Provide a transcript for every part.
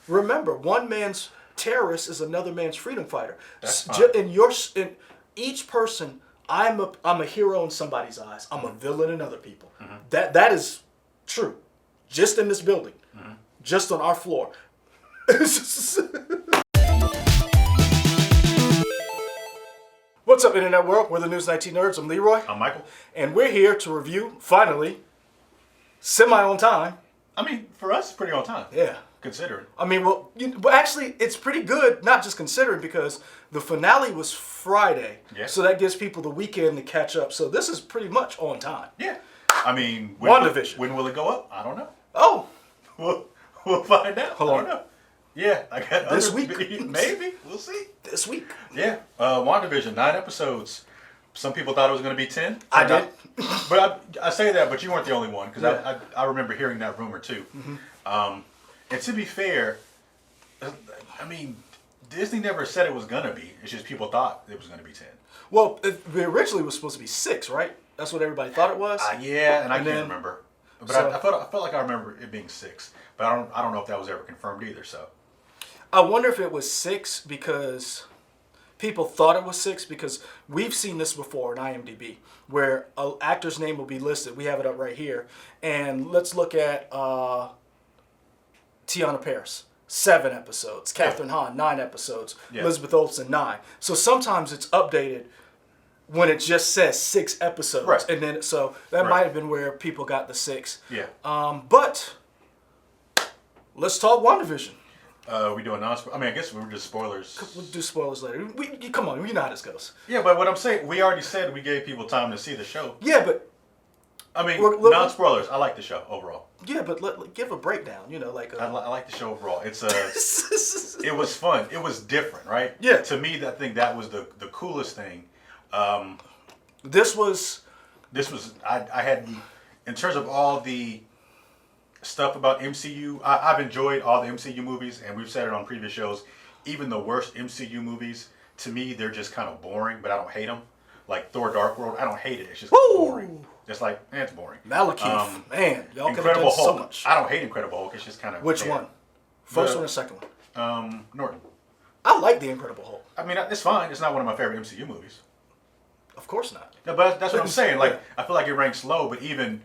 remember, one man's terrorist is another man's freedom fighter. That's fine. In each person, I'm a hero in somebody's eyes. I'm a villain in other people. That is true. Just in this building. Just on our floor. What's up, Internet World? We're the News 19 Nerds. I'm Leroy. I'm Michael. And we're here to review, finally, semi on time. I mean, for us, it's pretty on time. Yeah. Considering. I mean, well, actually, it's pretty good, not just considering, because the finale was Friday. Yeah. So that gives people the weekend to catch up. So this is pretty much on time. Yeah. I mean, Wandavision. When will it go up? I don't know. Oh. We'll find out. Hold I on. don't know. Yeah, I got This other week? Maybe. We'll see. This week. Yeah. WandaVision, 9 episodes. Some people thought it was going to be 10. I did. But I say that, but you weren't the only one, because Yeah. I remember hearing that rumor too. And to be fair, I mean, Disney never said it was going to be. It's just people thought it was going to be 10. Well, it originally was supposed to be 6, right? That's what everybody thought it was. Yeah, and I And can't then- remember. But so- I felt like I remember it being 6. But I don't know if that was ever confirmed either, so. I wonder if it was 6 because people thought it was 6 because we've seen this before in IMDb where an actor's name will be listed. We have it up right here. And let's look at Tiana Paris. 7 episodes. Katherine Hahn, 9 episodes. Yeah. Elizabeth Olsen, 9. So sometimes it's updated when it just says 6 episodes. Right. And then so that might have been where people got the 6. Yeah. But let's talk WandaVision. We doing I mean, I guess we were just spoilers. We'll do spoilers later. Come on, you know how this goes. Yeah, but what I'm saying, we already said we gave people time to see the show. Yeah, but I mean, Look- non-spoilers. I like the show overall. give a breakdown. You know, like I like the show overall. It's it was fun. It was different, right? Yeah. To me, I think that was the coolest thing. this was. I had, in terms of all the stuff about MCU, I've enjoyed all the MCU movies, and we've said it on previous shows. Even the worst MCU movies, to me, they're just kind of boring, but I don't hate them. Like Thor: Dark World, I don't hate it. It's just boring. It's like, it's boring. Malekith, man, y'all could have Incredible done Hulk. so much. I don't hate Incredible Hulk. It's just kind of Which one? First one or second one? Norton. I like the Incredible Hulk. I mean, it's fine. It's not one of my favorite MCU movies. Of course not. No, but that's what I'm saying. Like, I feel like it ranks low, but even,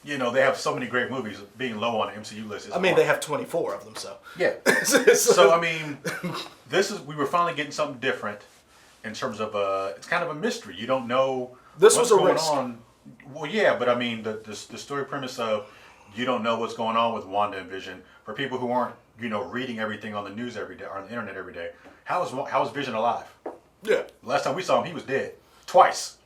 they have so many great movies. Being low on the MCU list is I mean, hard. they have 24 of them, so. Yeah. So, I mean, we were finally getting something different in terms of, it's kind of a mystery. You don't know This what's was a going risk. on. Well, yeah, but I mean, the story premise of you don't know what's going on with Wanda and Vision. For people who aren't, reading everything on the news every day or on the internet every day, how is Vision alive? Yeah. Last time we saw him, he was dead. Twice.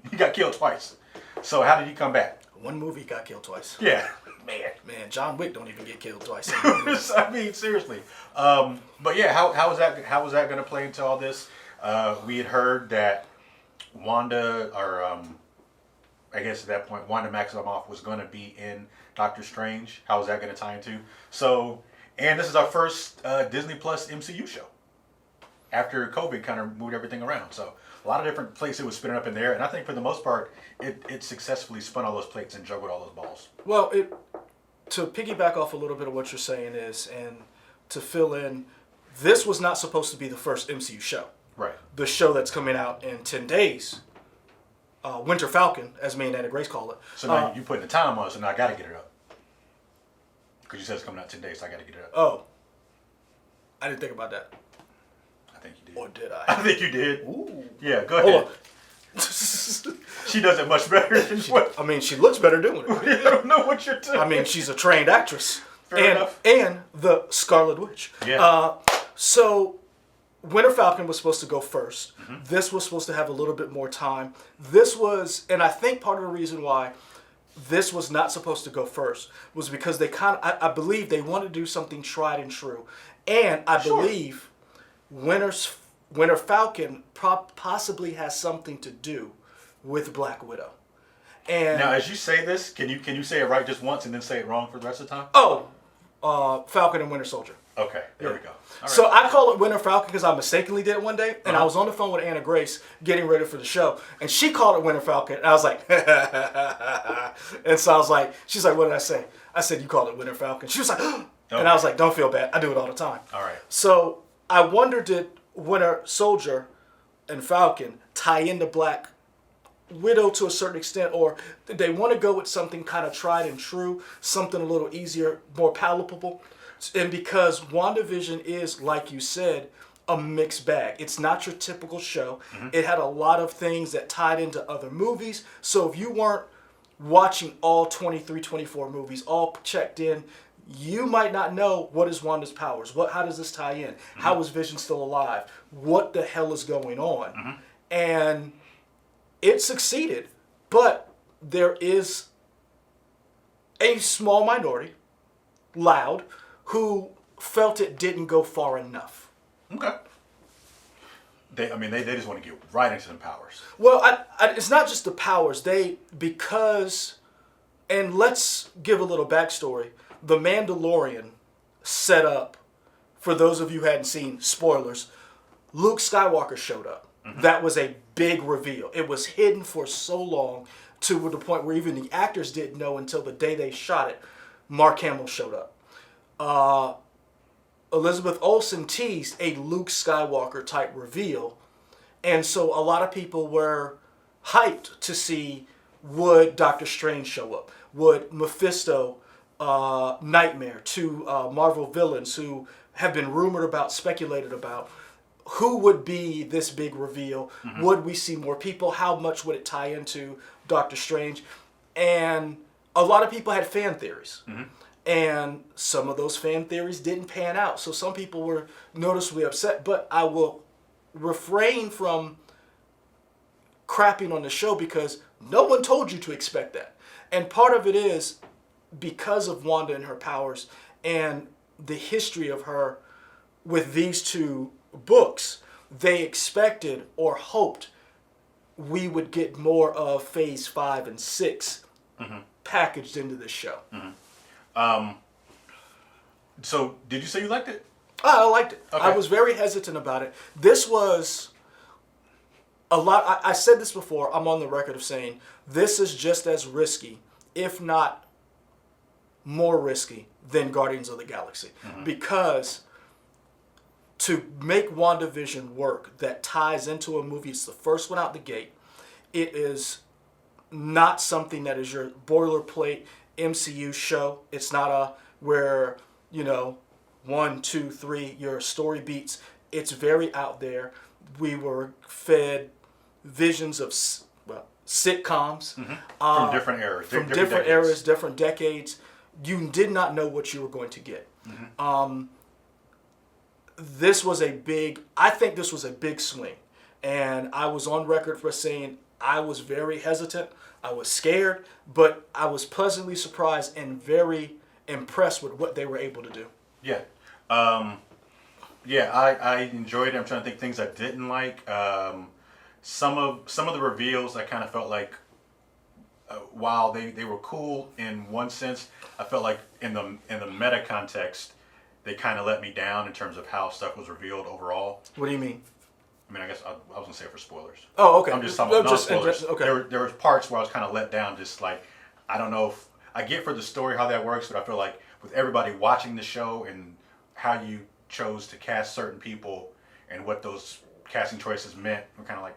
He got killed twice. So how did he come back? One movie got killed twice. Yeah. Man, John Wick don't even get killed twice. I mean, seriously. But yeah, how was that going to play into all this? We had heard that Wanda, or I guess at that point, Wanda Maximoff was going to be in Doctor Strange. How is that going to tie into? So, and this is our first Disney Plus MCU show after COVID kind of moved everything around. So a lot of different places it was spinning up in there, and I think for the most part, it successfully spun all those plates and juggled all those balls. Well, to piggyback off a little bit of what you're saying is, and to fill in, this was not supposed to be the first MCU show. Right. The show that's coming out in 10 days, Winter Falcon, as me and Anna Grace call it. So now you putting the time on it, so now I got to get it up. Because you said it's coming out 10 days, so I got to get it up. Oh, I didn't think about that. I think you did. Or did I? I think you did. Ooh. Yeah, go Hold ahead. on. She does it much better than what? I mean, she looks better doing it. I don't know what you're doing. I mean, she's a trained actress. Fair enough. And the Scarlet Witch. Yeah. So Winter Falcon was supposed to go first. Mm-hmm. This was supposed to have a little bit more time. This was, and I think part of the reason why this was not supposed to go first was because they I believe they wanted to do something tried and true. And I believe Winter Falcon possibly has something to do with Black Widow. And now, as you say this, can you say it right just once and then say it wrong for the rest of the time? Falcon and Winter Soldier. Okay, there we go. All right. So I call it Winter Falcon because I mistakenly did it one day, and I was on the phone with Anna Grace getting ready for the show, and she called it Winter Falcon, and I was like, and so I was like, she's like, what did I say? I said, you called it Winter Falcon. She was like, And I was like, don't feel bad. I do it all the time. All right. So I wonder, did Winter Soldier and Falcon tie into Black Widow to a certain extent, or did they want to go with something kind of tried and true, something a little easier, more palatable? And because WandaVision is, like you said, a mixed bag. It's not your typical show. It had a lot of things that tied into other movies. So if you weren't watching all 23, 24 movies, all checked in, you might not know what is Wanda's powers. How does this tie in? How is Vision still alive? What the hell is going on? And it succeeded, but there is a small minority, loud, who felt it didn't go far enough. Okay. They just want to get right into the powers. Well, it's not just the powers. And let's give a little backstory. The Mandalorian set up, for those of you who hadn't seen, spoilers, Luke Skywalker showed up. That was a big reveal. It was hidden for so long to the point where even the actors didn't know until the day they shot it. Mark Hamill showed up. Elizabeth Olsen teased a Luke Skywalker type reveal. And so a lot of people were hyped to see, would Doctor Strange show up? Would Mephisto, Nightmare, two Marvel villains who have been rumored about, speculated about, who would be this big reveal? Would we see more people? How much would it tie into Doctor Strange? And a lot of people had fan theories. And some of those fan theories didn't pan out. So some people were noticeably upset. But I will refrain from crapping on the show because no one told you to expect that. And part of it is because of Wanda and her powers and the history of her with these two books, they expected or hoped we would get more of Phase 5 and 6 packaged into this show. So, did you say you liked it? I liked it. Okay. I was very hesitant about it. This was a lot. I said this before. I'm on the record of saying this is just as risky, if not more risky, than Guardians of the Galaxy. Because to make WandaVision work that ties into a movie, it's the first one out the gate. It is not something that is your boilerplate MCU show. It's not where, 1, 2, 3, your story beats. It's very out there. We were fed visions of, sitcoms. From different eras. From different eras, different decades. You did not know what you were going to get. This was I think this was a big swing. And I was on record for saying I was very hesitant. I was scared, but I was pleasantly surprised and very impressed with what they were able to do. Yeah. I enjoyed it. I'm trying to think things I didn't like. Some of the reveals I kind of felt like while they were cool in one sense, I felt like in the meta context, they kind of let me down in terms of how stuff was revealed overall. What do you mean? I mean, I guess I was going to say it for spoilers. Oh, okay. I'm just talking about non-spoilers. Okay. There was parts where I was kind of let down, just like, I don't know if, I get for the story how that works, but I feel like with everybody watching the show and how you chose to cast certain people and what those casting choices meant, we're kind of like,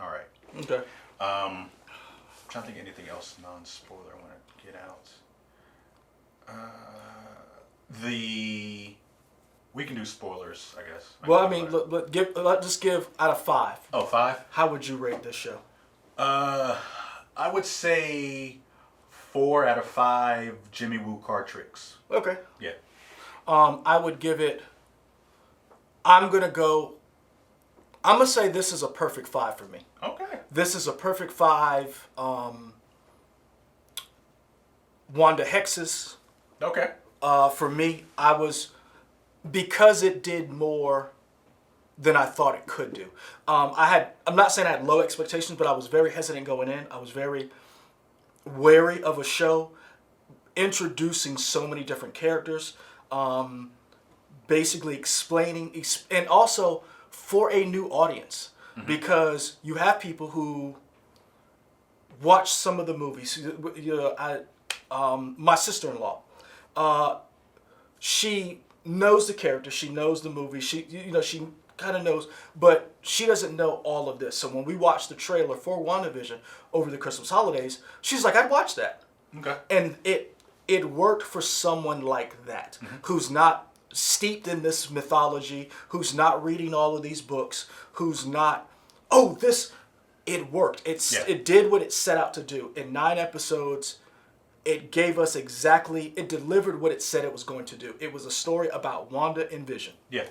all right. Okay. I'm trying to think of anything else non-spoiler I want to get out. We can do spoilers, I guess. Well, I mean, let's just give out of 5. Oh, 5? How would you rate this show? I would say 4 out of 5 Jimmy Woo card tricks. Okay. Yeah. I would give it. I'm gonna say this is a perfect 5 for me. Okay. This is a perfect 5. Wanda Hexes. Okay. For me, because it did more than I thought it could do. I'm not saying I had low expectations, but I was very hesitant going in. I was very wary of a show introducing so many different characters, basically explaining, and also for a new audience, because you have people who watch some of the movies. My sister-in-law, she knows the character, she knows the movie, she kind of knows, but she doesn't know all of this. So when we watched the trailer for WandaVision over the Christmas holidays, she's like, I'd watch that. Okay. And it worked for someone like that, who's not steeped in this mythology, who's not reading all of these books, who's not, it worked. It did what it set out to do. In 9 episodes, it gave us it delivered what it said it was going to do. It was a story about Wanda and Vision. Yeah.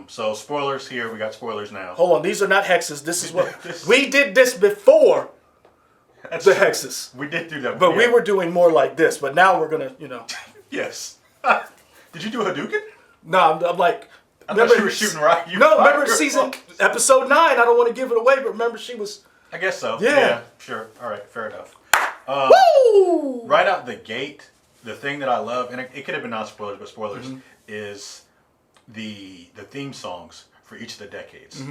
So spoilers here. We got spoilers now. Hold on, these are not hexes. This is what we did this before the hexes. We did do that. But we were doing more like this. But now we're gonna, Yes. Did you do Hadouken? No, I'm like. I thought you were shooting right. Remember episode 9? I don't want to give it away, but remember she was. I guess so. Yeah. Sure. All right. Fair enough. Woo! Right out the gate, the thing that I love, and it could have been non-spoilers, but spoilers, is the theme songs for each of the decades.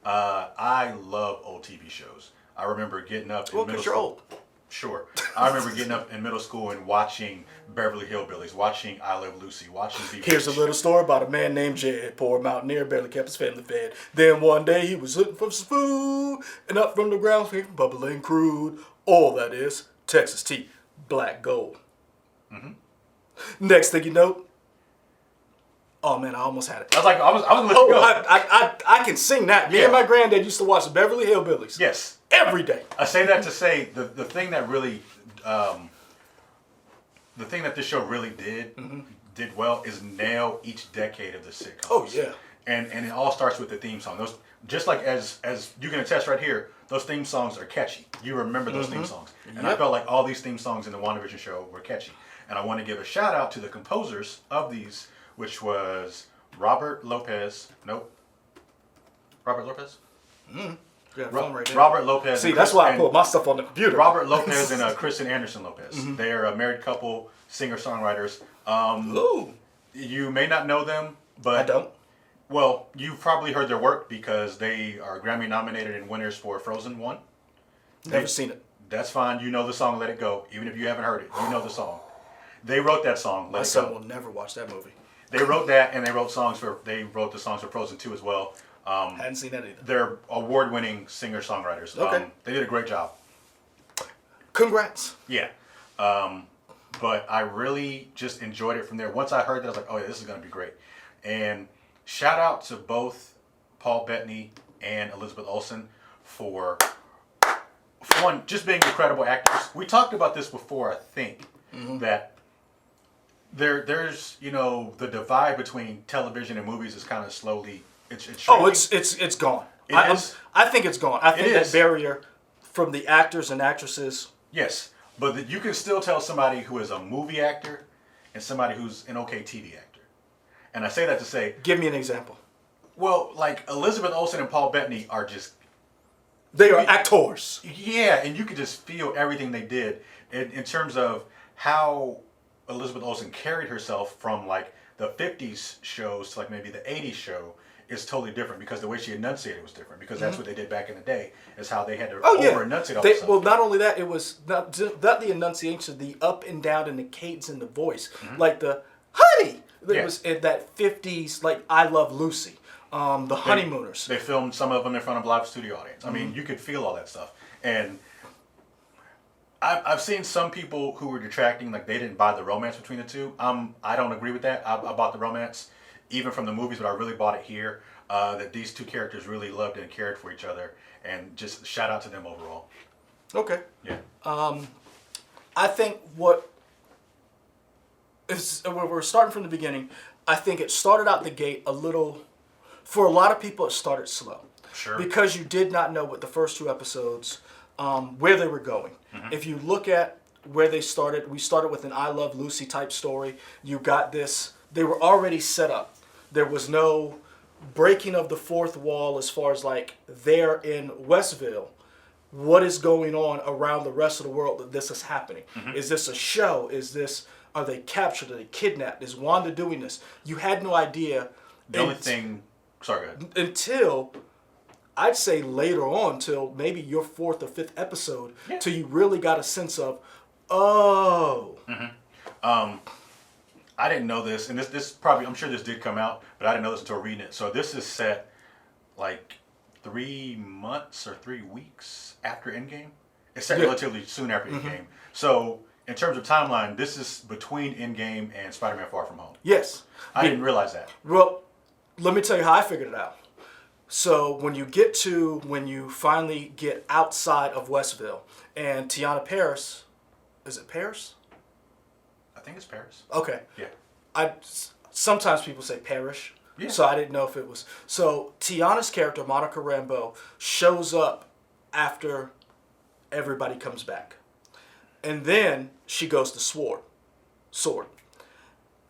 I love old TV shows. I remember getting up in middle school. You're old. Sure. I remember getting up in middle school and watching Beverly Hillbillies, watching I Love Lucy, watching Be Here's a little story about a man named Jed, poor mountaineer, barely kept his family fed. Then one day he was looking for some food, and up from the ground came bubbling crude. All that is Texas tea, black gold. Next thing you know, oh man, I almost had it. I was like, I was gonna let you go. I can sing that. Me and my granddad used to watch the Beverly Hillbillies. Yes. Every day. I say that to say the thing that really, the thing that this show really did well is nail each decade of the sitcoms. Oh yeah. And it all starts with the theme song. Those, just like as you can attest right here, those theme songs are catchy. You remember those theme songs. And I felt like all these theme songs in the WandaVision show were catchy. And I want to give a shout out to the composers of these, which was Robert Lopez. Robert Lopez. See, that's why I put my stuff on the computer. Robert Lopez and Kristen Anderson Lopez. They are a married couple, singer-songwriters. You may not know them, but I don't. Well, you've probably heard their work because they are Grammy nominated and winners for Frozen 1. Never seen it. That's fine. You know the song Let It Go. Even if you haven't heard it, you know the song. They wrote that song, Let My It son Go. will never watch that movie. They wrote that, and they wrote the songs for Frozen 2 as well. Hadn't seen that either. They're award-winning singer-songwriters. Okay. They did a great job. Congrats. Yeah. But I really just enjoyed it from there. Once I heard that, I was like, oh yeah, this is going to be great. And shout out to both Paul Bettany and Elizabeth Olsen for one, just being incredible actors. We talked about this before, I think, that there's the divide between television and movies is kind of slowly it's shrinking. It's gone. I think it's gone. I think that barrier from the actors and actresses. Yes, but you can still tell somebody who is a movie actor and somebody who's an okay TV actor. And I say that to say, give me an example. Well, like Elizabeth Olsen and Paul Bettany are just. They are actors. Yeah, and you could just feel everything they did in terms of how Elizabeth Olsen carried herself from like the 50s shows to like maybe the 80s show is totally different because the way she enunciated was different because that's what they did back in the day is how they had to over-enunciate all this stuff. Well, not only that, it was not the enunciation, the up and down and the cadence in the voice. Like the honey. It was in that 50s, like I Love Lucy. The Honeymooners. They filmed some of them in front of a live studio audience. I mean, you could feel all that stuff. And I've seen some people who were detracting, like they didn't buy the romance between the two. I don't agree with that. I bought the romance, even from the movies, but I really bought it here. That these two characters really loved and cared for each other. And just shout out to them overall. Okay. Yeah. I think we're starting from the beginning. I think it started out the gate a little. For a lot of people, it started slow. Sure. Because you did not know what the first 2 episodes, where they were going. If you look at where they started, we started with an I Love Lucy type story. You got this. They were already set up. There was no breaking of the fourth wall as far as like there in Westville. What is going on around the rest of the world that this is happening? Is this a show? Are they captured? Are they kidnapped? Is Wanda doing this? You had no idea. The only thing... Sorry, go ahead. Until, I'd say later on, till maybe your 4th or 5th episode, till you really got a sense of, I didn't know this, and this probably, I'm sure this did come out, but I didn't know this until reading it. So this is set like 3 months or 3 weeks after Endgame. It's set relatively soon after Endgame. So in terms of timeline, this is between Endgame and Spider-Man Far From Home. Yes. I didn't realize that. Well, let me tell you how I figured it out. So when you finally get outside of Westville, and Tiana Paris, is it Paris? I think it's Paris. Okay. Yeah. Sometimes people say Parish. Yeah. So I didn't know if it was. So Tiana's character, Monica Rambeau, shows up after everybody comes back. And then she goes to Sword.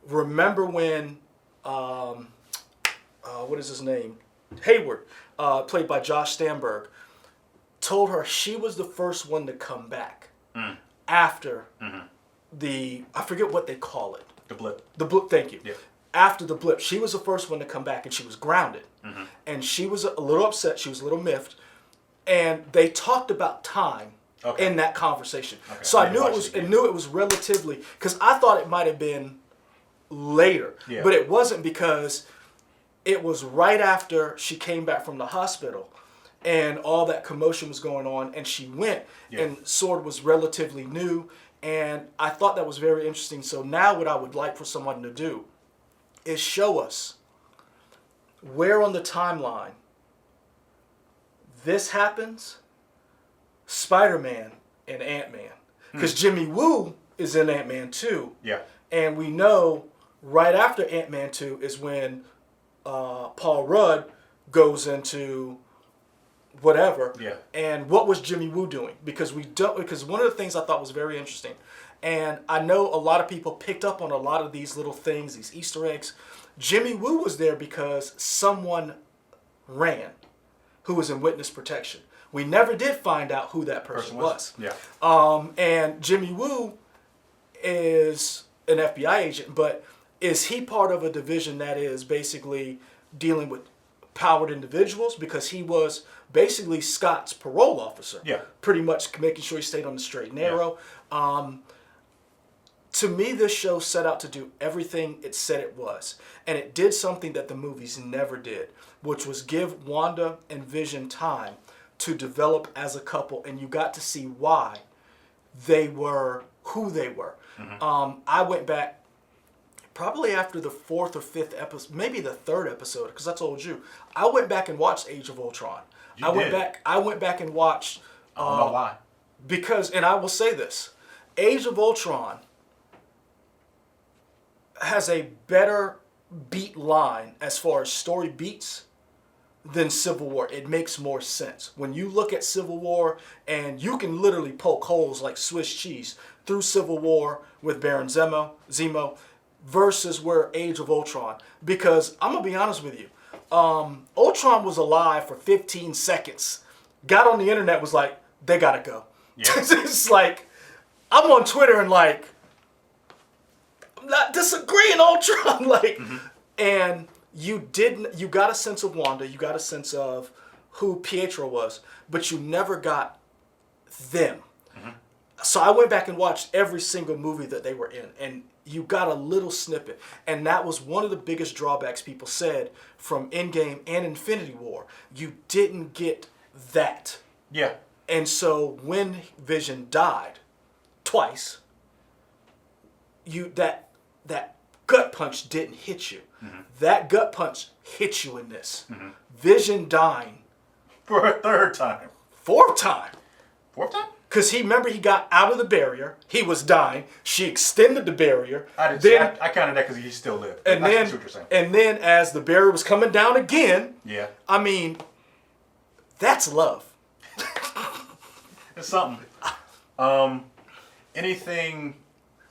Remember when, what is his name? Hayward, played by Josh Stamberg, told her she was the first one to come back after I forget what they call it. The blip. The blip, thank you. Yeah. After the blip, she was the first one to come back, and she was grounded. And she was a little upset. She was a little miffed. And they talked about time in that conversation. Okay. So I knew it was relatively, because I thought it might have been later. Yeah. But it wasn't, because it was right after she came back from the hospital and all that commotion was going on, and she went, and Sword was relatively new, and I thought that was very interesting. So now what I would like for someone to do is show us where on the timeline this happens, Spider-Man and Ant-Man. Because Jimmy Woo is in Ant-Man 2. Yeah. And we know right after Ant-Man 2 is when Paul Rudd goes into whatever. Yeah. And what was Jimmy Woo doing? Because one of the things I thought was very interesting, and I know a lot of people picked up on a lot of these little things, these Easter eggs. Jimmy Woo was there because someone ran who was in witness protection. We never did find out who that person was. Yeah. And Jimmy Woo is an FBI agent, but is he part of a division that is basically dealing with powered individuals? Because he was basically Scott's parole officer. Yeah. Pretty much making sure he stayed on the straight and narrow. Yeah. To me, this show set out to do everything it said it was. And it did something that the movies never did, which was give Wanda and Vision time to develop as a couple. And you got to see why they were who they were. I went back probably after the 4th or 5th episode, maybe the 3rd episode, because I told you. I went back and watched Age of Ultron. I went back and watched... I don't know why. Because, and I will say this, Age of Ultron has a better beat line as far as story beats than Civil War. It makes more sense. When you look at Civil War, and you can literally poke holes like Swiss cheese through Civil War with Baron Zemo versus where Age of Ultron. Because I'm going to be honest with you, Ultron was alive for 15 seconds. Got on the internet, was like, they got to go. Yeah. It's like, I'm on Twitter and like, I'm not disagreeing, Ultron. Like, and you got a sense of Wanda, you got a sense of who Pietro was, but you never got them. So I went back and watched every single movie that they were in, and you got a little snippet. And that was one of the biggest drawbacks people said from Endgame and Infinity War. You didn't get that. Yeah. And so when Vision died twice, that gut punch didn't hit you. That gut punch hit you in this. Vision dying. For a 3rd time. 4th time. 4th time? Because he got out of the barrier. He was dying. She extended the barrier. I counted that because he still lived. And then as the barrier was coming down again, I mean, that's love. It's something. Anything,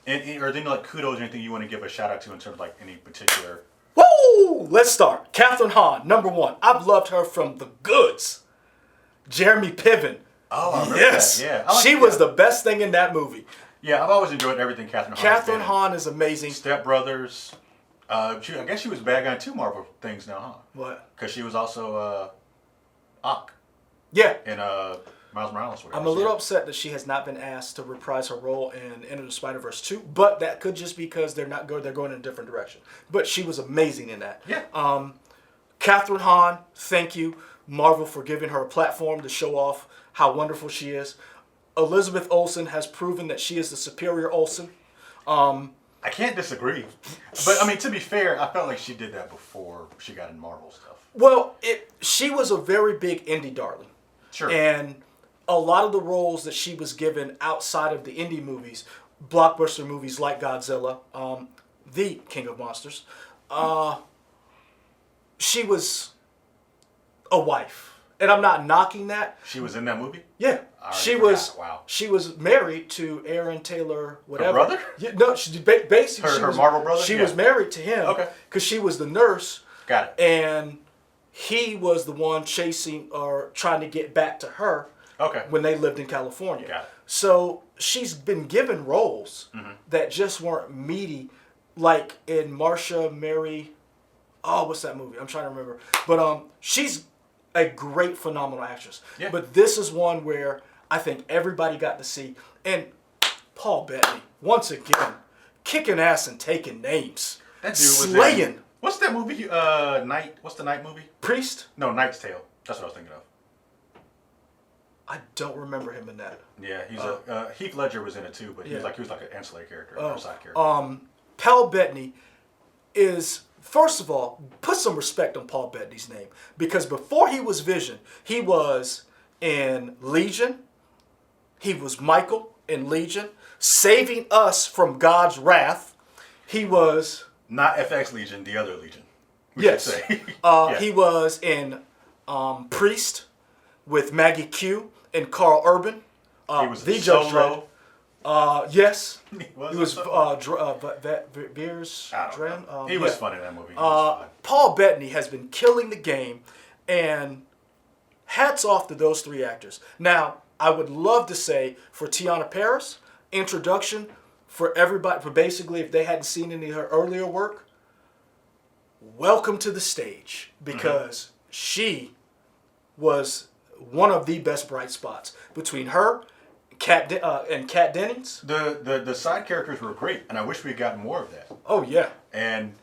or any like kudos or anything you want to give a shout out to in terms of like any particular? Woo! Let's start. Catherine Hahn, number 1. I've loved her from the goods. Jeremy Piven. Oh, I remember that. Yeah. She was the best thing in that movie. Yeah, I've always enjoyed everything Catherine Hahn. Catherine Hahn is amazing. Step Brothers. I guess she was a bad guy in 2 Marvel things now, huh? What? Because she was also Ock. Yeah. In Miles Morales. Whatever. I'm a little upset that she has not been asked to reprise her role in Into the Spider-Verse 2, but that could just be because they're going in a different direction. But she was amazing in that. Yeah. Catherine Hahn, thank you, Marvel, for giving her a platform to show off how wonderful she is. Elizabeth Olsen has proven that she is the superior Olsen. I can't disagree. But, I mean, to be fair, I felt like she did that before she got in Marvel stuff. Well, she was a very big indie darling. Sure. And a lot of the roles that she was given outside of the indie movies, blockbuster movies like Godzilla, the King of Monsters, she was a wife. And I'm not knocking that. She was in that movie? Yeah. She was. Wow. She was married to Aaron Taylor, whatever. Her brother? Yeah, no, she basically her Marvel brother. She was married to him. Okay. Because she was the nurse. Got it. And he was the one chasing or trying to get back to her. Okay. When they lived in California. Got it. So she's been given roles that just weren't meaty, like in Marcia Mary. Oh, what's that movie? I'm trying to remember. But she's a great, phenomenal actress. Yeah. But this is one where I think everybody got to see. And Paul Bettany, once again, kicking ass and taking names. That dude was slaying. What's that movie? What's the Night movie? Priest? No, Knight's Tale. That's what I was thinking of. I don't remember him in that. Yeah, he's Heath Ledger was in it too, but he was like an ancillary character, or side character. Paul Bettany is, first of all, put some respect on Paul Bettany's name, because before he was Vision, he was in Legion. He was Michael in Legion, saving us from God's wrath. He was not FX Legion, the other Legion. Yes. Say. He was in Priest with Maggie Q and Carl Urban. He was the Judge Solo. Dredd. Yes. He was Veers Dren. He was fun in that movie. He was fun. Paul Bettany has been killing the game, and hats off to those three actors. Now, I would love to say for Tiana Paris, introduction for everybody, for basically if they hadn't seen any of her earlier work, welcome to the stage, because she was one of the best bright spots between her and Kat Dennings. The side characters were great, and I wish we had gotten more of that. Oh yeah. And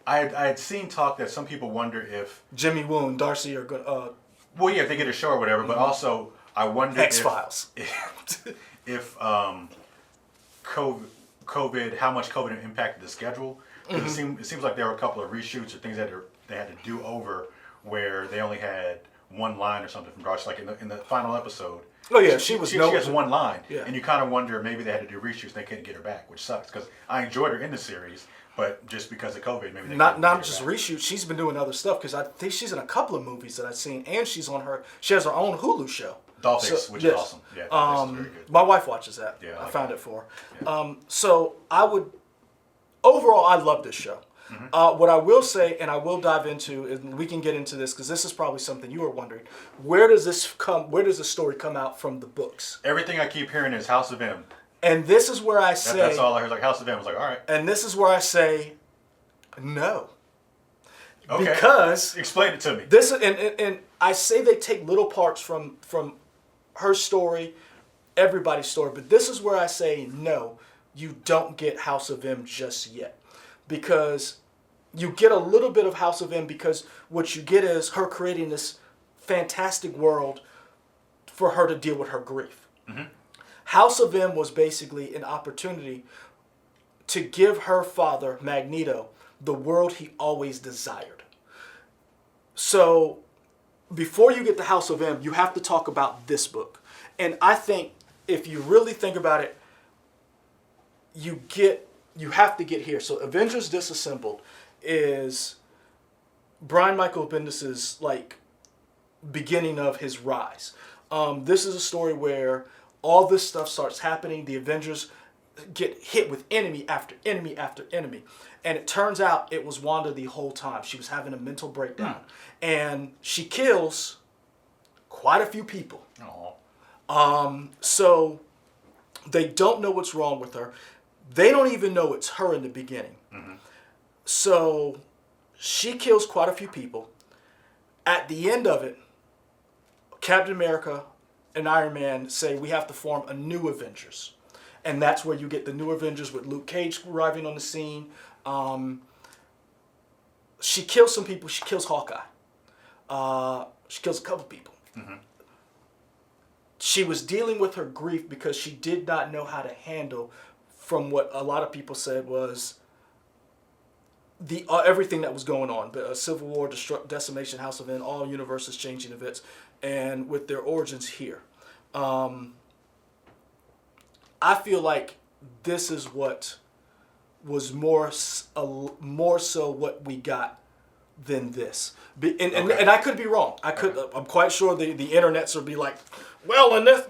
I had seen talk that some people wonder if Jimmy Woo and Darcy are good. Well, yeah, if they get a show or whatever, but also I wonder X-Files. if COVID, how much COVID impacted the schedule. Because it seems like there were a couple of reshoots or things that they had to do over where they only had one line or something from Darcy. Like in the final episode. Oh yeah, she has one line, and you kind of wonder maybe they had to do reshoots and they couldn't get her back, which sucks because I enjoyed her in the series, but just because of COVID, maybe they not just reshoots. She's been doing other stuff because I think she's in a couple of movies that I've seen, and she has her own Hulu show. Dollface, which is awesome. Yeah, Dollface is very good. My wife watches that. Yeah, I found it for her. Yeah. So overall, I love this show. What I will say, and I will dive into, and we can get into this because this is probably something you were wondering. Where does the story come out from the books? Everything I keep hearing is House of M. And this is where I say... That's all I heard, like House of M. I was like, all right. And this is where I say, no. Okay. Because... Explain it to me. This and I say they take little parts from her story, everybody's story, but this is where I say, no, you don't get House of M just yet. Because you get a little bit of House of M because what you get is her creating this fantastic world for her to deal with her grief. House of M was basically an opportunity to give her father, Magneto, the world he always desired. So before you get to House of M, you have to talk about this book. And I think if you really think about it, you have to get here. So Avengers Disassembled is Brian Michael Bendis's beginning of his rise. This is a story where all this stuff starts happening. The Avengers get hit with enemy after enemy after enemy. And it turns out it was Wanda the whole time. She was having a mental breakdown. And she kills quite a few people. So they don't know what's wrong with her. They don't even know it's her in the beginning. So she kills quite a few people. At the end of it, Captain America and Iron Man say we have to form a new Avengers. And that's where you get the new Avengers with Luke Cage arriving on the scene. She kills some people. She kills Hawkeye. She kills a couple people. Mm-hmm. She was dealing with her grief because she did not know how to handle, from what a lot of people said was the everything that was going on. Civil War, decimation, House of N, all universes changing events, and with their origins here. I feel like this is what was more so what we got than this. And I could be wrong. I'm quite sure the internets will be like, well, and this,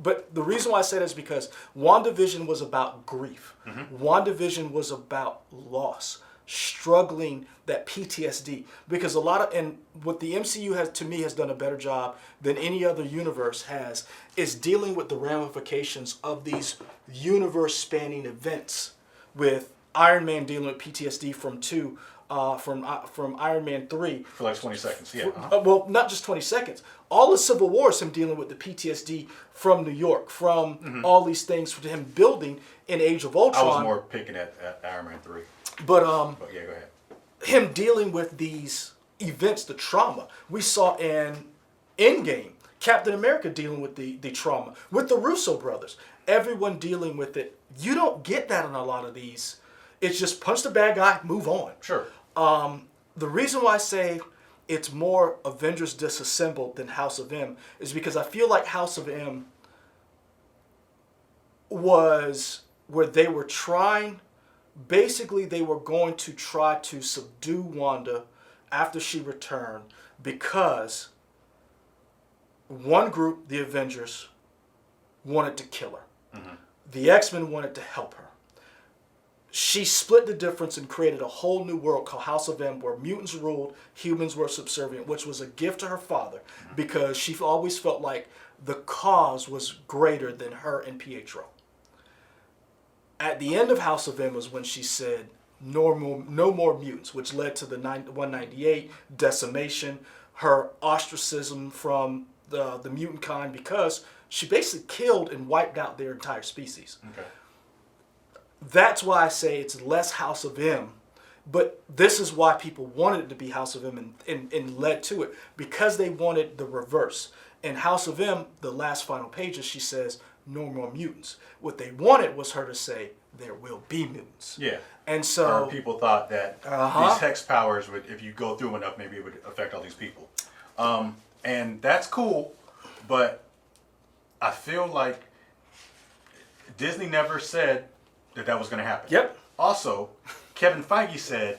but the reason why I say that is because WandaVision was about grief. Mm-hmm. WandaVision was about loss, struggling, that PTSD. Because and what the MCU has done a better job than any other universe has, is dealing with the ramifications of these universe-spanning events. With Iron Man dealing with PTSD from Iron Man 3. For like 20 seconds, yeah. Uh-huh. Well, not just 20 seconds. All the Civil War is him dealing with the PTSD from New York, from all these things, for him building in Age of Ultron. I was more picking at Iron Man 3. But yeah, go ahead. Him dealing with these events, the trauma. We saw in Endgame, Captain America dealing with the trauma. With the Russo brothers, everyone dealing with it. You don't get that in a lot of these. It's just punch the bad guy, move on. Sure. The reason why I say it's more Avengers Disassembled than House of M is because I feel like House of M was where they were trying, basically they were going to try to subdue Wanda after she returned, because one group, the Avengers, wanted to kill her. Mm-hmm. The X-Men wanted to help her. She split the difference and created a whole new world called House of M, where mutants ruled, humans were subservient, which was a gift to her father, because she always felt like the cause was greater than her and Pietro. At the end of House of M was when she said, no more mutants, which led to the 198, decimation, her ostracism from the mutant kind, because she basically killed and wiped out their entire species. Okay. That's why I say it's less House of M, but this is why people wanted it to be House of M and led to it, because they wanted the reverse. In House of M, the last final pages, she says, no more mutants. What they wanted was her to say, there will be mutants. Yeah. And so people thought that these hex powers would, if you go through enough, maybe it would affect all these people. And that's cool, but I feel like Disney never said that was going to happen. Yep. Also, Kevin Feige said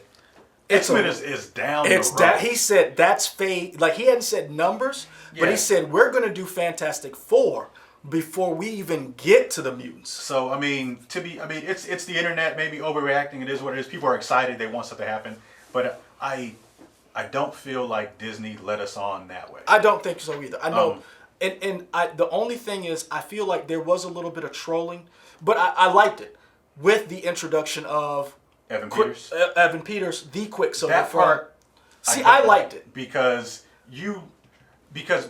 X-Men is down. It's down. He said that's fate. Like, he hadn't said numbers, but he said we're going to do Fantastic Four before we even get to the mutants. So it's the internet maybe overreacting. It is what it is. People are excited. They want stuff to happen, but I don't feel like Disney led us on that way. I don't think so either. I know. The only thing is, I feel like there was a little bit of trolling, but I liked it with the introduction of Evan Peters. Evan Peters, the Quicksilver. That part, I liked it because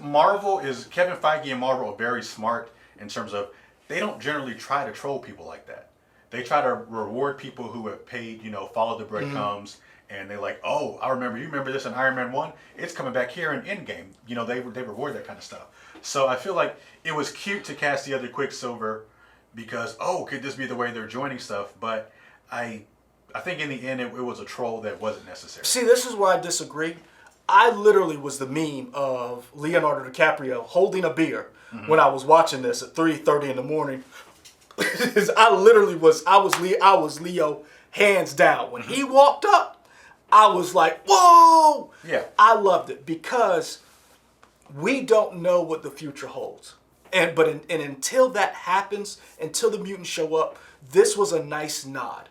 Marvel is, Kevin Feige and Marvel are very smart in terms of, they don't generally try to troll people like that. They try to reward people who have paid, follow the breadcrumbs, and they're like, oh, you remember this in Iron Man 1? It's coming back here in Endgame. They reward that kind of stuff. So I feel like it was cute to cast the other Quicksilver because, could this be the way they're joining stuff? But I think in the end, it was a troll that wasn't necessary. See, this is where I disagree. I literally was the meme of Leonardo DiCaprio holding a beer when I was watching this at 3:30 in the morning. I was Leo hands down. When he walked up, I was like, whoa! Yeah. I loved it because we don't know what the future holds. And until that happens, until the mutants show up, this was a nice nod.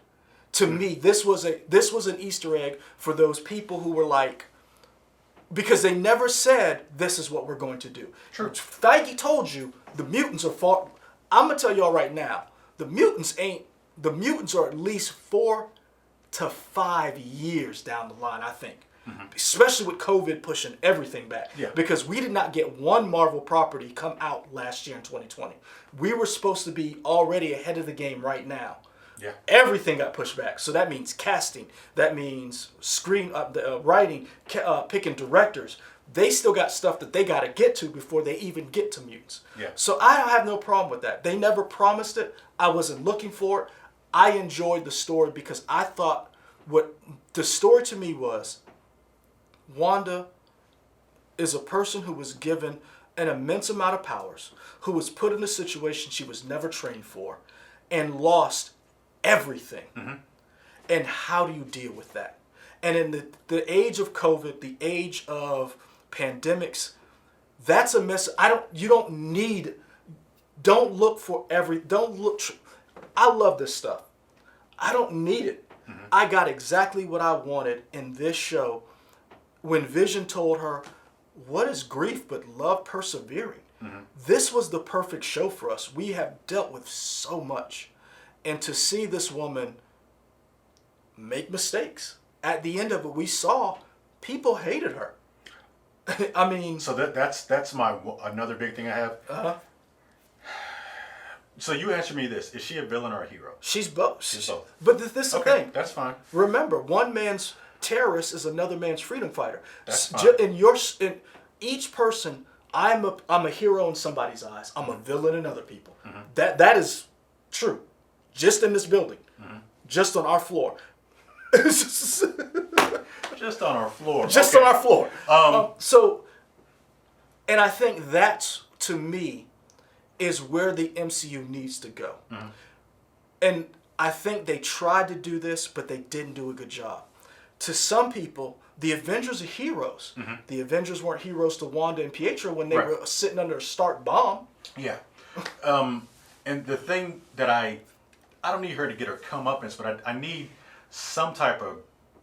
To me, this was an Easter egg for those people who were like, because they never said this is what we're going to do. True. Feige told you the mutants are far. I'm gonna tell y'all right now, the mutants are at least 4 to 5 years down the line, I think. especially with COVID pushing everything back. Yeah. Because we did not get one Marvel property come out last year in 2020. We were supposed to be already ahead of the game right now. Yeah. Everything got pushed back. So that means casting. That means writing, picking directors. They still got stuff that they got to get to before they even get to Mutants. Yeah. So I have no problem with that. They never promised it. I wasn't looking for it. I enjoyed the story because I thought what the story to me was, Wanda is a person who was given an immense amount of powers, who was put in a situation she was never trained for, and lost everything. And how do you deal with that? And in the age of COVID, the age of pandemics, that's a mess. I love this stuff. I don't need it. I got exactly what I wanted in this show when Vision told her, what is grief but love persevering? This was the perfect show for us. We have dealt with so much. And to see this woman make mistakes, at the end of it, we saw people hated her. I mean... So that's my another big thing I have. So you answer me this. Is she a villain or a hero? She's both. She's both. But this is the thing. That's fine. Remember, one man's terrorist is another man's freedom fighter. That's fine. In each person, I'm a hero in somebody's eyes. I'm a villain in other people. That is true. Just in this building. Just on our floor. Just on our floor. Just on our floor. And I think that's, to me, is where the MCU needs to go. And I think they tried to do this, but they didn't do a good job. To some people, the Avengers are heroes. The Avengers weren't heroes to Wanda and Pietro when they were sitting under a Stark bomb. Yeah. And the thing that I don't need her to get her comeuppance, but I need some type of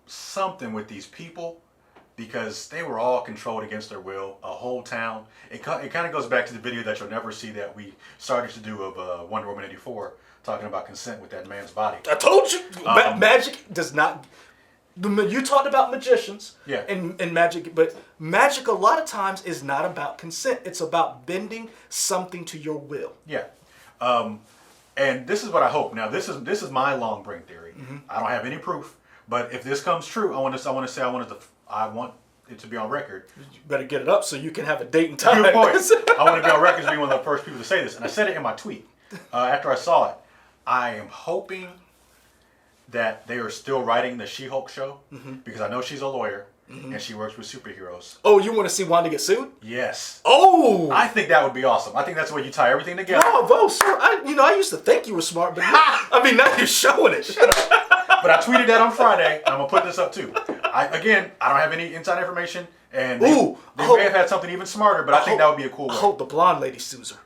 something with these people, because they were all controlled against their will, a whole town. It kind of goes back to the video that you'll never see that we started to do of Wonder Woman 84, talking about consent with that man's body. I told you, magic does not... You talked about magicians and magic, but magic a lot of times is not about consent. It's about bending something to your will. Yeah. And this is what I hope. Now, this is my long brain theory. I don't have any proof, but if this comes true, I want it to be on record. You better get it up so you can have a date and time. Good point. I want to be on record as being one of the first people to say this, and I said it in my tweet after I saw it. I am hoping that they are still writing the She-Hulk show, because I know she's a lawyer and she works with superheroes. Oh, you want to see Wanda get sued? Yes. Oh! I think that would be awesome. I think that's the way you tie everything together. Bravo, sir. I used to think you were smart, but now you're showing it. Shut up. But I tweeted that on Friday, and I'm going to put this up too. I don't have any inside information, and they may have had something even smarter, but I think that would be a cool way. I hope the blonde lady sues her.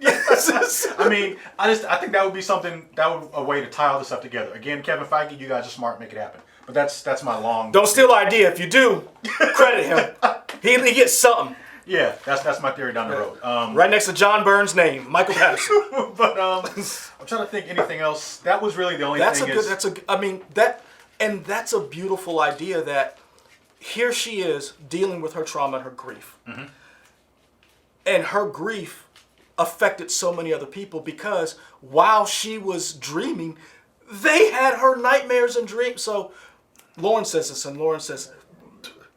Yes. I mean, I think that would be something, a way to tie all this stuff together. Again, Kevin Feige, you guys are smart, make it happen. But that's my long... Don't steal our idea. If you do, credit him. He gets something. Yeah, that's my theory down the road. Right next to John Burns' name, Michael Patterson. But I'm trying to think anything else. That was really the only thing. That's a beautiful idea that here she is dealing with her trauma and her grief. And her grief affected so many other people because while she was dreaming, they had her nightmares and dreams. So Lauren says this, and Lauren says,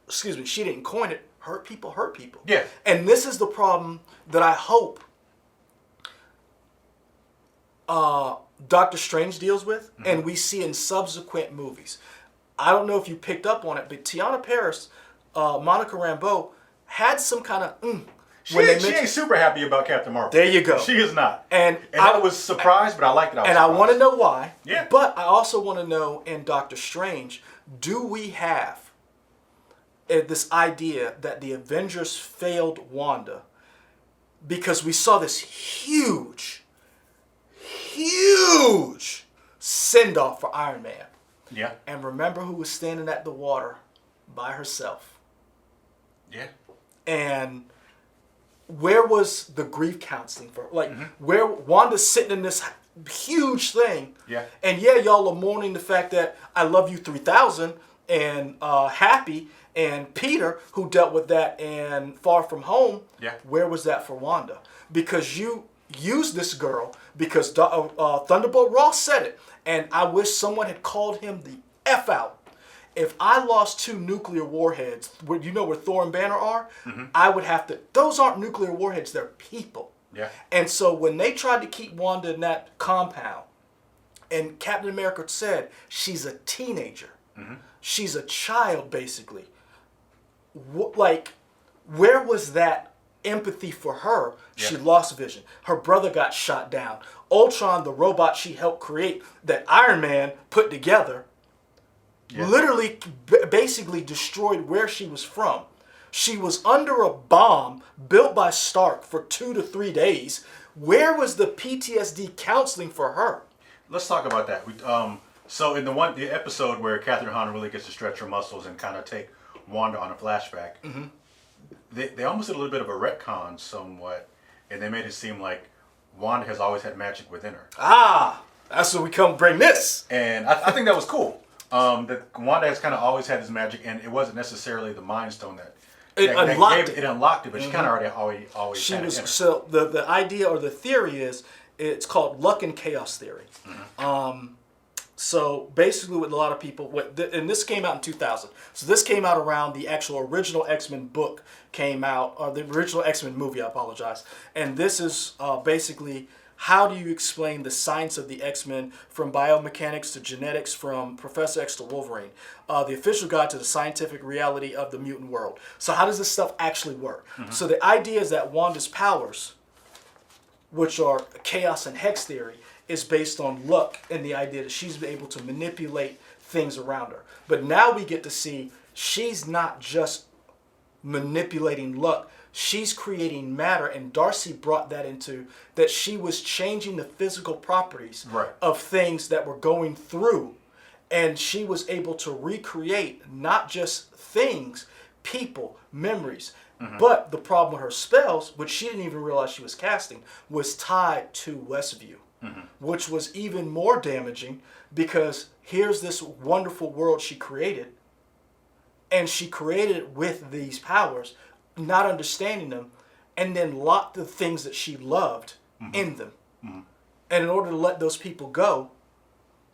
excuse me, she didn't coin it. Hurt people hurt people. Yeah. And this is the problem that I hope Doctor Strange deals with, and we see in subsequent movies. I don't know if you picked up on it, but Tiana Paris, Monica Rambeau, had some kind of... She ain't super happy about Captain Marvel. There you go. She is not. And I was surprised, but I liked it. I want to know why. Yeah. But I also want to know in Doctor Strange, do we have this idea that the Avengers failed Wanda because we saw this huge send-off for Iron Man. Yeah. And remember who was standing at the water by herself. Yeah. And where was the grief counseling for? Where Wanda's sitting in this huge thing. Yeah. And yeah, y'all are mourning the fact that I love you 3000, and Happy and Peter, who dealt with that in Far From Home. Yeah. Where was that for Wanda? Because you used this girl because Thunderbolt Ross said it, and I wish someone had called him the F out. If I lost 2 nuclear warheads, where you know where Thor and Banner are, I would have to. Those aren't nuclear warheads; they're people. Yeah. And so when they tried to keep Wanda in that compound, and Captain America said she's a teenager, she's a child, basically. Where was that empathy for her? Yeah. She lost vision. Her brother got shot down. Ultron, the robot she helped create, that Iron Man put together, literally basically destroyed where she was from. She was under a bomb built by Stark for 2 to 3 days. Where was the PTSD counseling for her? Let's talk about that. So in the episode where Catherine Hahn really gets to stretch her muscles and kind of take Wanda on a flashback, they almost did a little bit of a retcon somewhat, and they made it seem like Wanda has always had magic within her. That's where we come bring this. And I think that was cool. That Wanda has kind of always had this magic, and it wasn't necessarily the Mind Stone that unlocked it. It unlocked it, but she kind of always She had was it in her. so the idea or the theory is it's called luck and chaos theory. So basically, with a lot of people, and this came out in 2000. So this came out around the actual original X-Men book came out, or the original X-Men movie. I apologize. And this is basically how do you explain the science of the X-Men from biomechanics to genetics, from Professor X to Wolverine, the official guide to the scientific reality of the mutant world. So how does this stuff actually work? So the idea is that Wanda's powers, which are chaos and hex theory, is based on luck and the idea that she's been able to manipulate things around her. But now we get to see she's not just manipulating luck, she's creating matter, and Darcy brought that into that she was changing the physical properties of things that were going through, and she was able to recreate not just things, people, memories. But the problem with her spells, which she didn't even realize she was casting, was tied to Westview, which was even more damaging because here's this wonderful world she created, and she created it with these powers, not understanding them, and then locked the things that she loved in them. And in order to let those people go,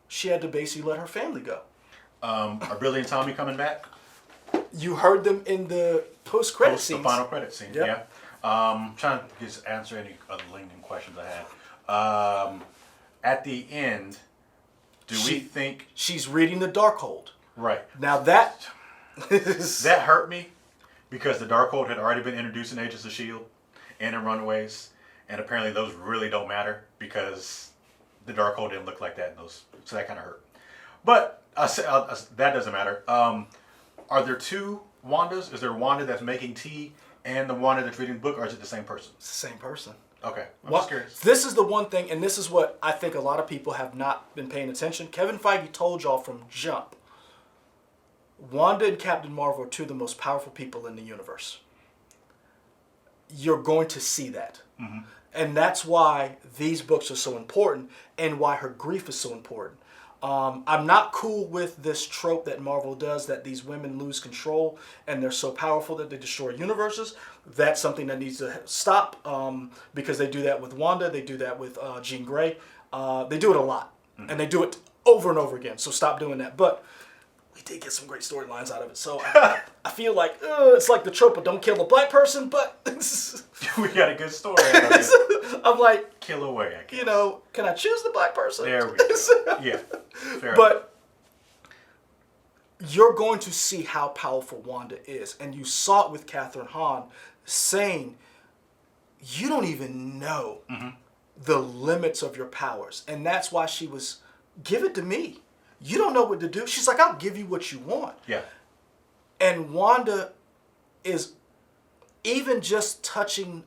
she had to basically let her family go. Are Billy and Tommy coming back? You heard them in the post-credit scenes. The final credit scene, yeah. Trying to just answer any other lingering questions I had. At the end, we think... She's reading the Darkhold. Right. Now that... that hurt me because the Darkhold had already been introduced in Agents of S.H.I.E.L.D. and in Runaways, and apparently those really don't matter because the Darkhold didn't look like that in those, so that kind of hurt. But that doesn't matter. Are there 2 Wandas? Is there Wanda that's making tea and the Wanda that's reading the book, or is it the same person? It's the same person. Okay. I'm just curious. This is the one thing, and this is what I think a lot of people have not been paying attention. Kevin Feige told y'all from jump, Wanda and Captain Marvel are 2 of the most powerful people in the universe. You're going to see that. And that's why these books are so important and why her grief is so important. I'm not cool with this trope that Marvel does, that these women lose control and they're so powerful that they destroy universes. That's something that needs to stop because they do that with Wanda. They do that with Jean Grey. They do it a lot. And they do it over and over again. So stop doing that. But we did get some great storylines out of it. So I feel like it's like the trope of don't kill a black person, but... we got a good story out of it. I'm like... Kill away, I guess. You know, can I choose the black person? There we go. Yeah. Fair but you're going to see how powerful Wanda is. And you saw it with Catherine Hahn saying, you don't even know the limits of your powers. And that's why she was, give it to me. You don't know what to do. She's like, I'll give you what you want. Yeah. And Wanda is even just touching,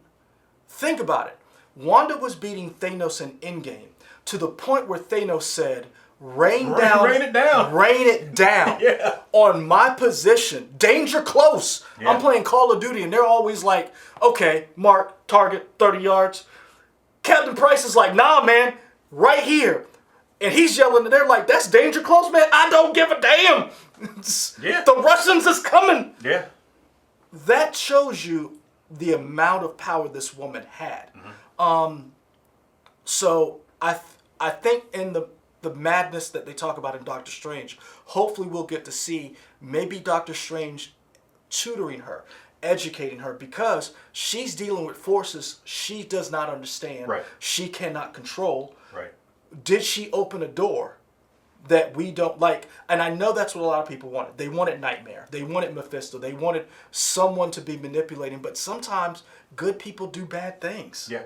think about it. Wanda was beating Thanos in Endgame to the point where Thanos said, rain it down Yeah. on my position. Danger close. Yeah. I'm playing Call of Duty and they're always like, okay, mark, target, 30 yards. Captain Price is like, nah, man, right here. And he's yelling, and they're like, that's danger close, man. I don't give a damn. Yeah. The Russians is coming. Yeah. That shows you the amount of power this woman had. So I think in the madness that they talk about in Doctor Strange, hopefully we'll get to see maybe Doctor Strange tutoring her, educating her, because she's dealing with forces she does not understand. Right. She cannot control. Right. Did she open a door that we don't like? And I know that's what a lot of people wanted. They wanted Nightmare. They wanted Mephisto. They wanted someone to be manipulating. But sometimes good people do bad things. Yeah.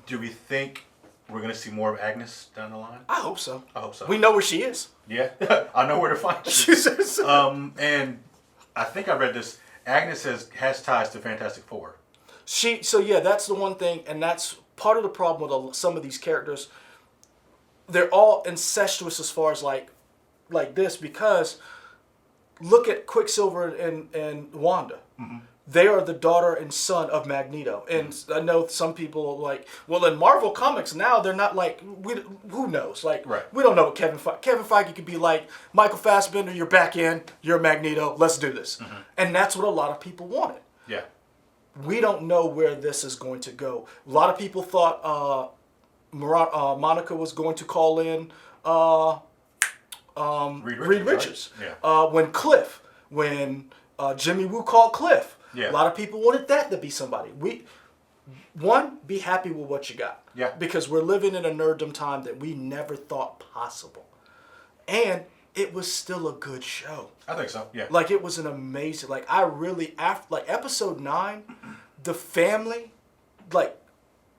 Do we think we're going to see more of Agnes down the line? I hope so. I hope so. We know where she is. Yeah. I know where to find her. And I think I read this. Agnes has ties to Fantastic Four. So yeah, that's the one thing, and that's part of the problem with some of these characters. They're all incestuous as far as like this, because look at Quicksilver and Wanda. Mm-hmm. They are the daughter and son of Magneto. And I know some people are like, well, in Marvel Comics now, they're not like, who knows? Like, we don't know what Kevin Feige could be like, Michael Fassbender, you're back in, you're Magneto, let's do this. Mm-hmm. And that's what a lot of people wanted. Yeah. We don't know where this is going to go. A lot of people thought Monica was going to call in Reed Richards. Right? Yeah. When Jimmy Woo called Cliff. Yeah. A lot of people wanted that to be somebody. Be happy with what you got. Yeah. Because we're living in a nerddom time that we never thought possible. And it was still a good show. I think so, yeah. Like, it was an amazing, after episode 9, the family, like,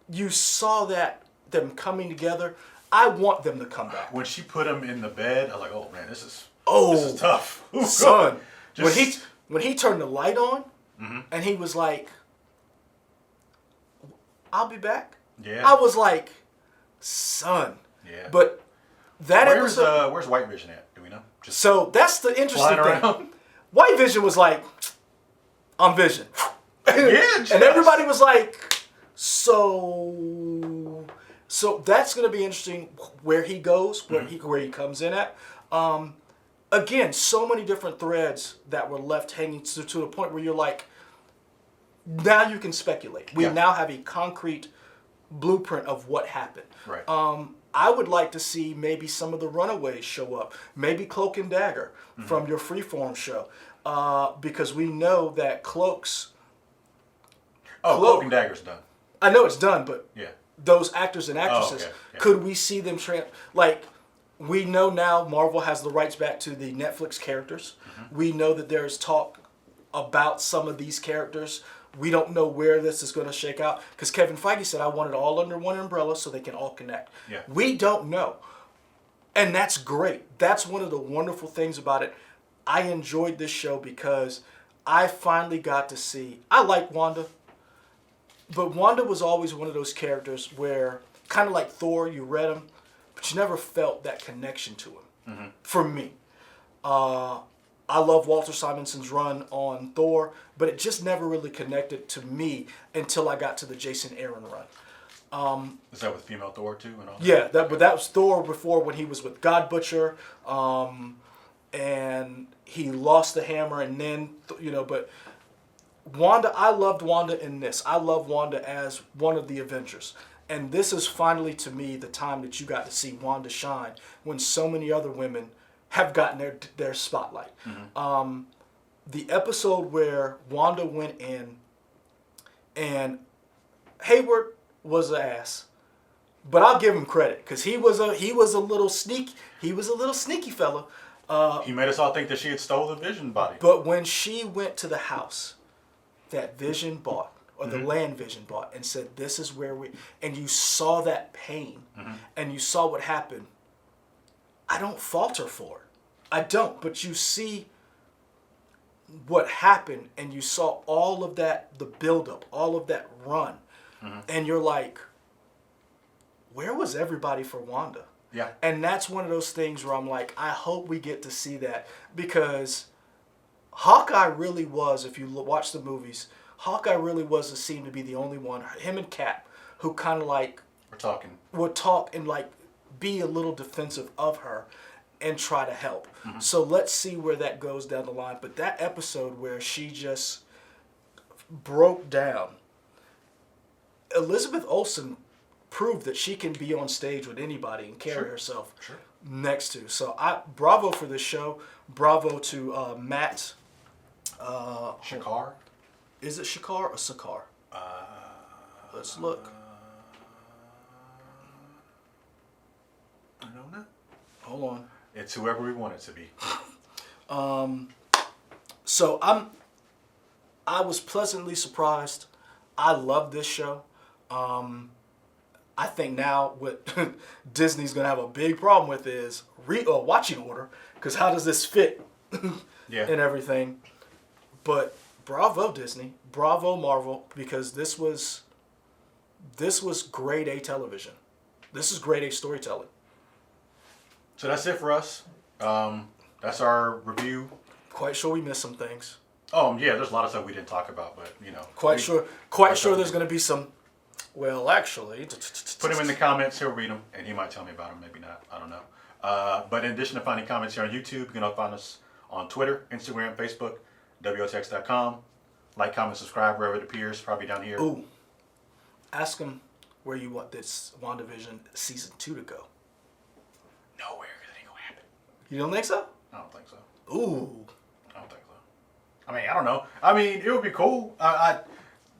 you saw them coming together. I want them to come back. When she put him in the bed, I was like, oh man, this is tough. Son. When he turned the light on, and he was like, I'll be back. Yeah. I was like, son. Yeah. But episode... Where's White Vision at? Do we know? So that's the interesting thing. White Vision was like, I'm Vision. Yeah. And everybody was like, so that's going to be interesting where he goes, where he comes in at. Again, so many different threads that were left hanging to the point where you're like, now you can speculate. We now have a concrete blueprint of what happened. Right. I would like to see maybe some of the Runaways show up. Maybe Cloak and Dagger from your Freeform show. Because we know that Cloak's... Cloak and Dagger's done. I know it's done, but those actors and actresses, could we see them... we know now Marvel has the rights back to the Netflix characters. Mm-hmm. We know that there is talk about some of these characters. We don't know where this is going to shake out. Because Kevin Feige said, I want it all under one umbrella so they can all connect. Yeah. We don't know. And that's great. That's one of the wonderful things about it. I enjoyed this show because I finally got to see... I like Wanda. But Wanda was always one of those characters where, kind of like Thor, you read him, but you never felt that connection to him. For me. I love Walter Simonson's run on Thor, but it just never really connected to me until I got to the Jason Aaron run. Is that with female Thor too? And all that? Yeah, but that was Thor before when he was with God Butcher, and he lost the hammer, and then, but Wanda, I loved Wanda in this. I love Wanda as one of the Avengers. And this is finally, to me, the time that you got to see Wanda shine when so many other women have gotten their spotlight. The episode where Wanda went in and Hayward was an ass, but I'll give him credit because he was a little sneaky fella. He made us all think that she had stole the Vision body. But when she went to the house that Vision bought, or the land Vision bought, and said, this is where and you saw that pain, and you saw what happened, I don't fault her for it. I don't, but you see what happened, and you saw all of that, the buildup, all of that run, and you're like, where was everybody for Wanda? Yeah. And that's one of those things where I'm like, I hope we get to see that, because Hawkeye really was, if you watch the movies, Hawkeye really seemed to be the only one, him and Cap, who kind of like... We're talking. Would talk and like be a little defensive of her. and try to help. So let's see where that goes down the line. But that episode where she just broke down, Elizabeth Olsen proved that she can be on stage with anybody and carry herself next to. So bravo for this show. Bravo to Matt. Shakar? Is it Shakar or Sakar? Let's look. I don't know. Hold on. It's whoever we want it to be. So I was pleasantly surprised. I love this show. I think now what Disney's gonna have a big problem with is watching order, because how does this fit and everything? But bravo Disney, bravo Marvel, because this was grade A television. This is grade A storytelling. So that's it for us. That's our review. Quite sure we missed some things. Oh yeah, there's a lot of stuff we didn't talk about, but Quite sure there's gonna be some. Well, actually, put him in the comments. He'll read them, and he might tell me about them. Maybe not. I don't know. But in addition to finding comments here on YouTube, you can find us on Twitter, Instagram, Facebook, WOTX.com. Like, comment, subscribe wherever it appears. Probably down here. Ooh, ask him where you want this WandaVision season 2 to go. Nowhere, because it ain't gonna happen. You don't think so? I don't think so. Ooh. I don't think so. I mean, I don't know. I mean, it would be cool.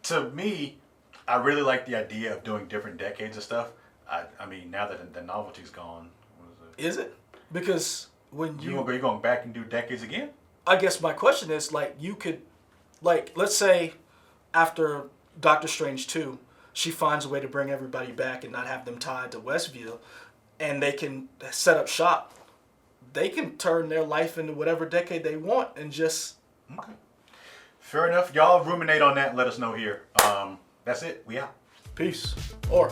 To me, I really like the idea of doing different decades of stuff. I mean, now that the novelty's gone, what is it? Because when you going back and do decades again? I guess my question is, like, you could, like, let's say after Doctor Strange 2, she finds a way to bring everybody back and not have them tied to Westview, and they can set up shop. They can turn their life into whatever decade they want and just... Okay. Fair enough. Y'all ruminate on that and let us know here. That's it. We out. Peace. Or...